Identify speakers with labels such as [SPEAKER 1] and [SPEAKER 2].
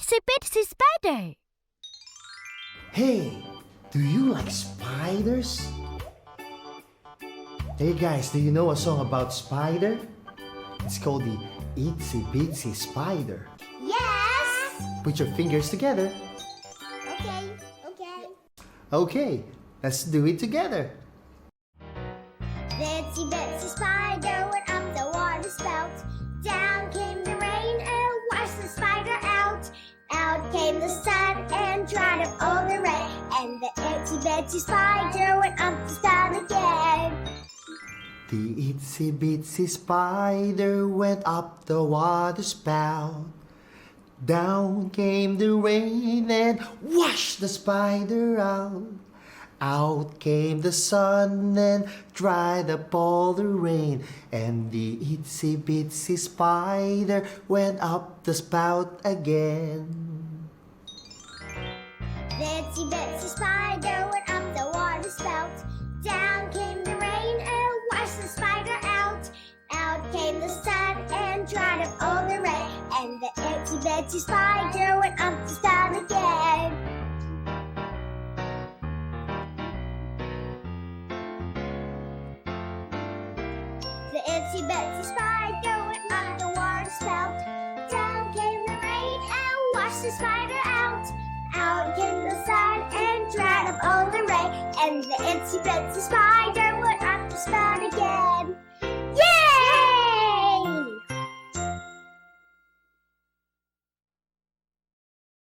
[SPEAKER 1] Itsy Bitsy Spider.
[SPEAKER 2] Hey, do you like spiders? Hey guys, do you know a song about spider? It's called the Itsy Bitsy Spider.
[SPEAKER 3] Yes!
[SPEAKER 2] Put your fingers together.
[SPEAKER 3] Okay.
[SPEAKER 2] Okay, let's do it together.
[SPEAKER 3] The itsy bitsy spider went up the water spout. Down came the rain and washed the spider out. Out came the sun and dried up all the rain. And the itsy bitsy spider went up the spout again.
[SPEAKER 2] The itsy bitsy spider went up the water spout. Down came the rain and washed the spider out. Out came the sun and dried up all the rain. And the itsy bitsy spider went up the spout again.
[SPEAKER 3] The itsy bitsy spider went up the water spout. Down came the rain and washed the spider out. Out came the sun and dried up all the rain. And the itsy bitsy spider went up the spout again. The itsy bitsy spider went up the water spout. Down came the rain and washed the spider out. Out came the sun and dried up all the rain. And the itsy bitsy spider